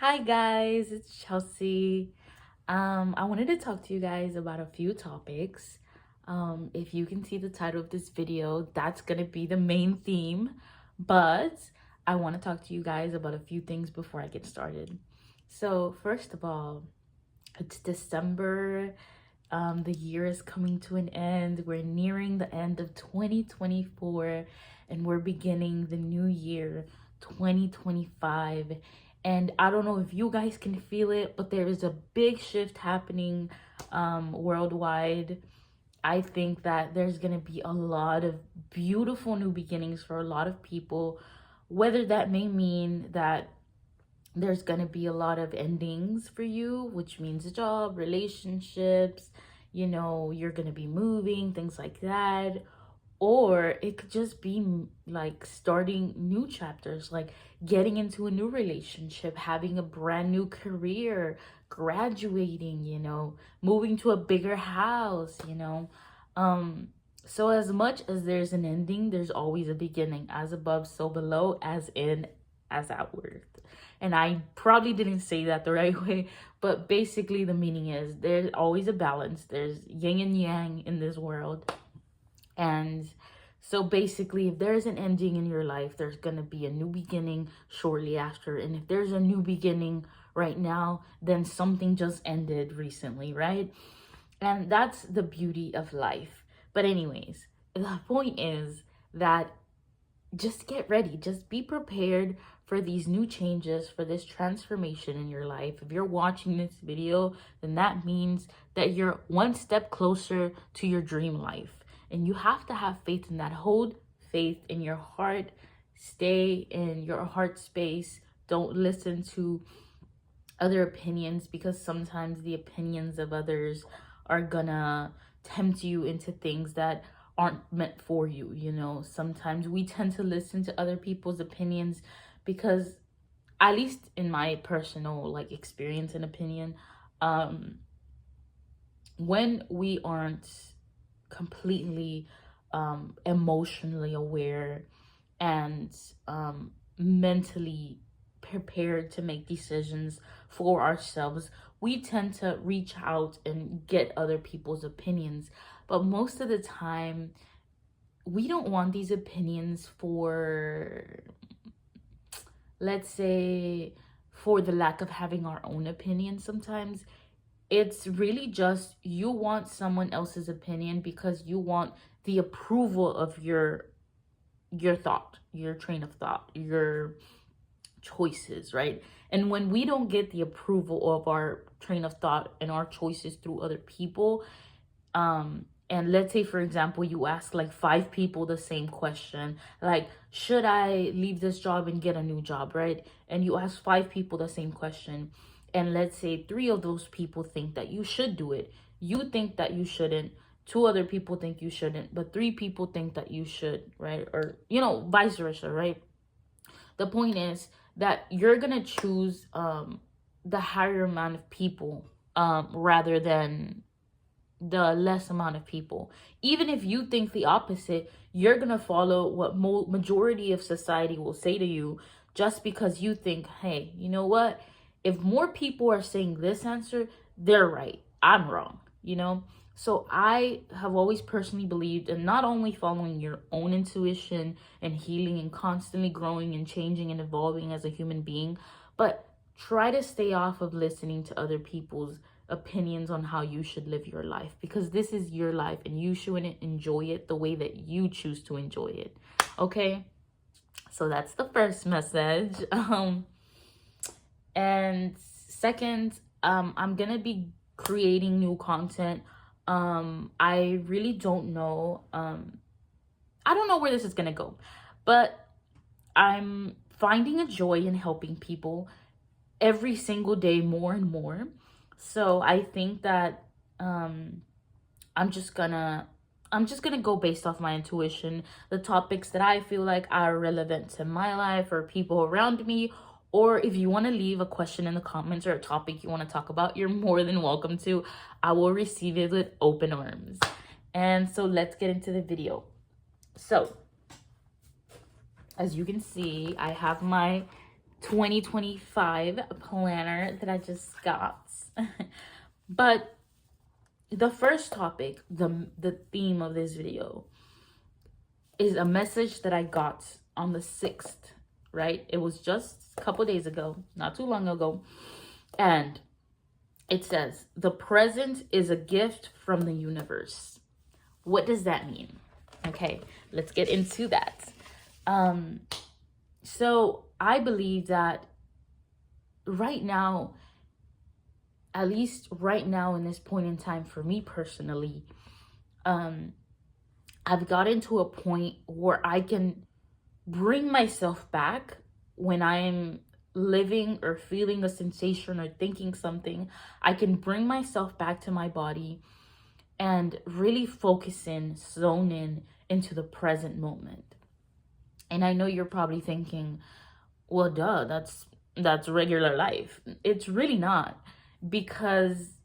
Hi guys, it's Chelsea. I wanted to talk to you guys about a few topics. If you can see the title of this video, that's gonna be the main theme. But I want to talk to you guys about a few things before I get started. So first of all, it's December. The year is coming to an end. We're nearing the end of 2024 and we're beginning the new year, 2025. And I don't know if you guys can feel it, but there is a big shift happening worldwide. I think that there's going to be a lot of beautiful new beginnings for a lot of people, whether that may mean that there's going to be a lot of endings for you, which means a job, relationships, you're going to be moving, things like that. Or it could just be like starting new chapters, like getting into a new relationship, having a brand new career, graduating, moving to a bigger house. So as much as there's an ending, there's always a beginning, as above, so below, as in, as outward. And I probably didn't say that the right way, but basically the meaning is there's always a balance. There's yin and yang in this world. And so basically, if there's an ending in your life, there's going to be a new beginning shortly after. And if there's a new beginning right now, then something just ended recently, right? And that's the beauty of life. But anyways, the point is that just get ready. Just be prepared for these new changes, for this transformation in your life. If you're watching this video, then that means that you're one step closer to your dream life. And you have to have faith in that. Hold faith in your heart. Stay in your heart space. Don't listen to other opinions, because sometimes the opinions of others are gonna tempt you into things that aren't meant for you. Sometimes we tend to listen to other people's opinions because, at least in my personal experience and opinion, when we aren't completely emotionally aware and mentally prepared to make decisions for ourselves, we tend to reach out and get other people's opinions. But most of the time, we don't want these opinions for, let's say, for the lack of having our own opinion. Sometimes it's really just you want someone else's opinion because you want the approval of your thought, your train of thought, your choices, right? And when we don't get the approval of our train of thought and our choices through other people, and let's say, for example, you ask like 5 people the same question, like, should I leave this job and get a new job, right? And you ask 5 people the same question, and let's say 3 of those people think that you should do it. You think that you shouldn't. 2 other people think you shouldn't, but 3 people think that you should, right? Or, vice versa, right? The point is that you're gonna choose the higher amount of people rather than the less amount of people. Even if you think the opposite, you're gonna follow what majority of society will say to you, just because you think, hey, you know what, if more people are saying this answer, they're right, I'm wrong. So I have always personally believed in not only following your own intuition and healing and constantly growing and changing and evolving as a human being, but try to stay off of listening to other people's opinions on how you should live your life, because this is your life and you should enjoy it the way that you choose to enjoy it. Okay, so that's the first message. And second, I'm gonna be creating new content. I really don't know, I don't know where this is gonna go, but I'm finding a joy in helping people every single day more and more. So I think that I'm just gonna go based off my intuition, the topics that I feel like are relevant to my life or people around me. Or if you want to leave a question in the comments or a topic you want to talk about, you're more than welcome to. I will receive it with open arms. And so let's get into the video. So as you can see, I have my 2025 planner that I just got. But the first topic, the theme of this video, is a message that I got on the 6th, right? It was just a couple days ago, not too long ago. And it says, the present is a gift from the universe. What does that mean? Okay, let's get into that. So I believe that right now, at least right now in this point in time for me personally, I've gotten to a point where I can bring myself back when I'm living or feeling a sensation or thinking something. I can bring myself back to my body and really focus in, zone in into the present moment. And I know you're probably thinking, well, duh, that's regular life. It's really not, because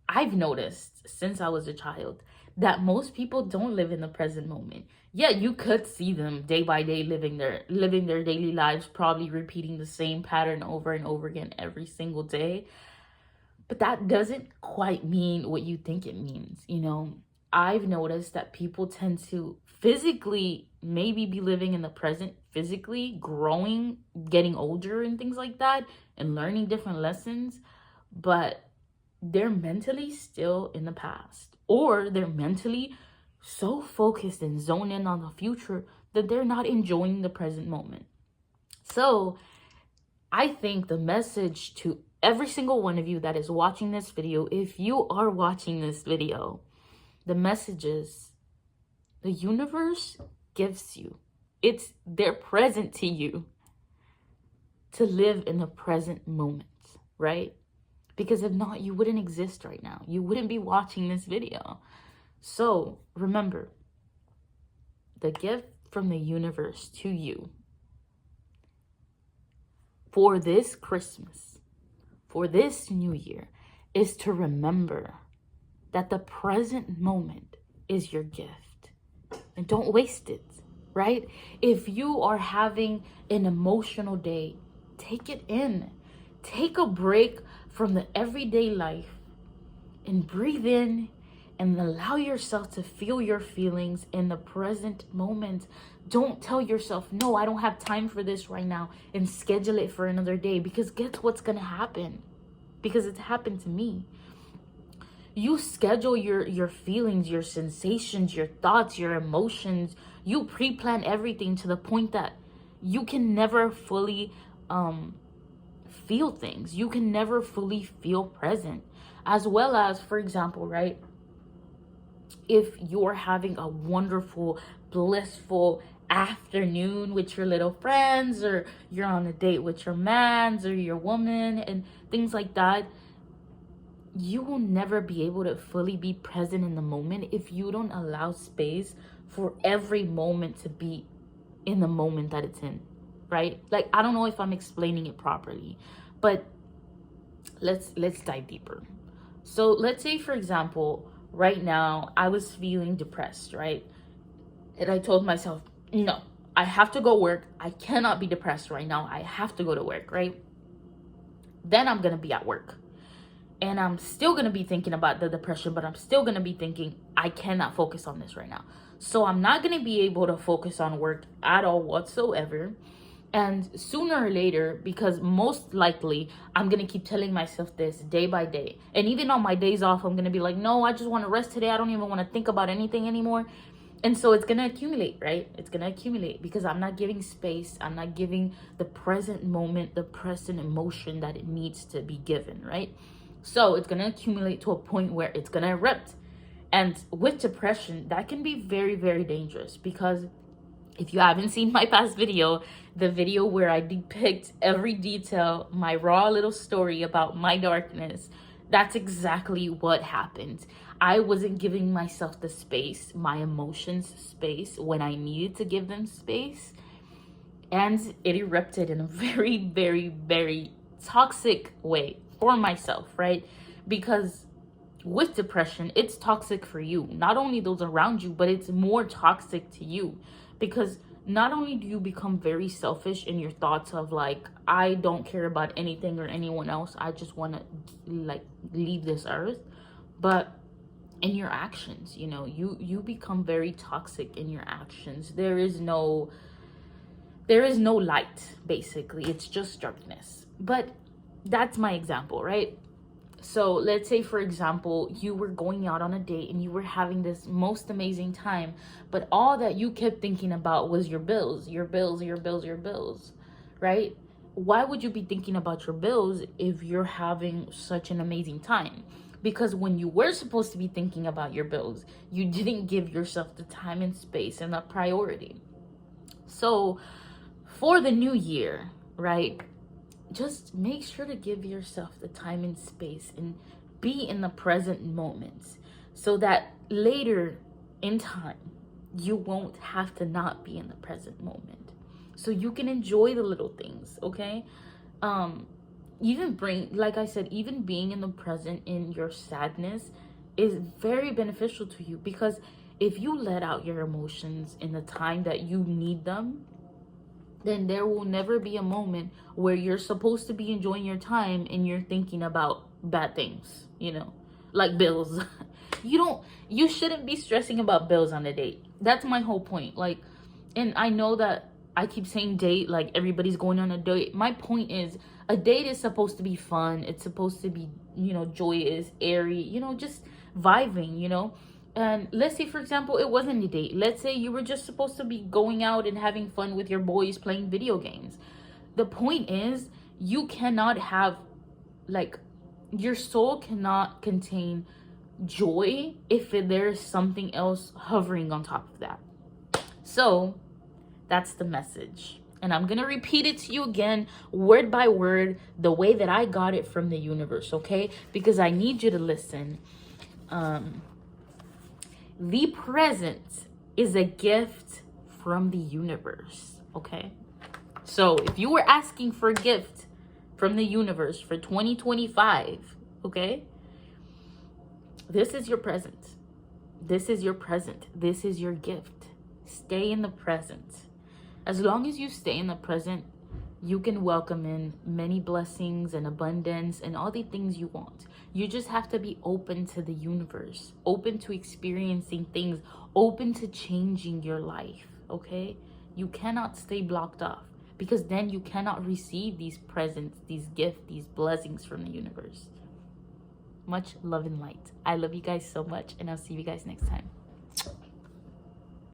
I've noticed since I was a child that most people don't live in the present moment. Yeah, you could see them day by day living their daily lives, probably repeating the same pattern over and over again every single day. But that doesn't quite mean what you think it means, you know? I've noticed that people tend to physically maybe be living in the present, physically growing, getting older and things like that, and learning different lessons, but they're mentally still in the past, or they're mentally so focused and zoned in on the future that they're not enjoying the present moment. So I think the message to every single one of you that is watching this video, if you are watching this video, the message is the universe gives you, they're present to you to live in the present moment, right? Because if not, you wouldn't exist right now. You wouldn't be watching this video. So remember, the gift from the universe to you for this Christmas, for this new year, is to remember that the present moment is your gift. And don't waste it, right? If you are having an emotional day, take it in. Take a break from the everyday life and breathe in and allow yourself to feel your feelings in the present moment. Don't tell yourself, no, I don't have time for this right now, and schedule it for another day, because guess what's going to happen? Because it's happened to me. You schedule your feelings, your sensations, your thoughts, your emotions. You pre-plan everything to the point that you can never fully feel things. You can never fully feel present. As well as, for example, right, if you're having a wonderful, blissful afternoon with your little friends, or you're on a date with your mans or your woman and things like that, you will never be able to fully be present in the moment if you don't allow space for every moment to be in the moment that it's in, right? Like, I don't know if I'm explaining it properly, but let's dive deeper. So let's say, for example, right now I was feeling depressed, right? And I told myself, no, I have to go work. I cannot be depressed right now. I have to go to work, right? Then I'm going to be at work. And I'm still going to be thinking about the depression, but I'm still going to be thinking, I cannot focus on this right now. So I'm not going to be able to focus on work at all whatsoever. And sooner or later, because most likely I'm going to keep telling myself this day by day. And even on my days off, I'm going to be like, no, I just want to rest today. I don't even want to think about anything anymore. And so it's going to accumulate, right? It's going to accumulate because I'm not giving space. I'm not giving the present moment, the present emotion that it needs to be given, right? So it's going to accumulate to a point where it's going to erupt. And with depression, that can be very, very dangerous, because if you haven't seen my past video, the video where I depict every detail, my raw little story about my darkness, that's exactly what happened. I wasn't giving myself the space, my emotions space, when I needed to give them space. And it erupted in a very, very, very toxic way for myself, right? Because with depression, it's toxic for you. Not only those around you, but it's more toxic to you. Because not only do you become very selfish in your thoughts of like, I don't care about anything or anyone else, I just want to like leave this earth, but in your actions, you know, you become very toxic in your actions. There is no light, basically. It's just darkness. But that's my example, right? So let's say, for example, you were going out on a date and you were having this most amazing time, but all that you kept thinking about was your bills, your bills, your bills, your bills, right? Why would you be thinking about your bills if you're having such an amazing time? Because when you were supposed to be thinking about your bills, you didn't give yourself the time and space and the priority. So for the new year, right? Just make sure to give yourself the time and space and be in the present moments so that later in time you won't have to not be in the present moment, so you can enjoy the little things. Okay, even like I said, even being in the present in your sadness is very beneficial to you, because if you let out your emotions in the time that you need them, then there will never be a moment where you're supposed to be enjoying your time and you're thinking about bad things, you know, like bills. You shouldn't be stressing about bills on a date. That's my whole point. Like, and I know that I keep saying date, like everybody's going on a date. My point is, a date is supposed to be fun. It's supposed to be, you know, joyous, airy, you know, just vibing, you know. And let's say, for example, it wasn't a date. Let's say you were just supposed to be going out and having fun with your boys playing video games. The point is, you cannot have, like, your soul cannot contain joy if there's something else hovering on top of that. So that's the message. And I'm going to repeat it to you again, word by word, the way that I got it from the universe, okay? Because I need you to listen. The present is a gift from the universe, okay? So if you were asking for a gift from the universe for 2025, okay? This is your present. This is your present. This is your gift. Stay in the present. As long as you stay in the present, you can welcome in many blessings and abundance and all the things you want. You just have to be open to the universe, open to experiencing things, open to changing your life, okay? You cannot stay blocked off, because then you cannot receive these presents, these gifts, these blessings from the universe. Much love and light. I love you guys so much, and I'll see you guys next time.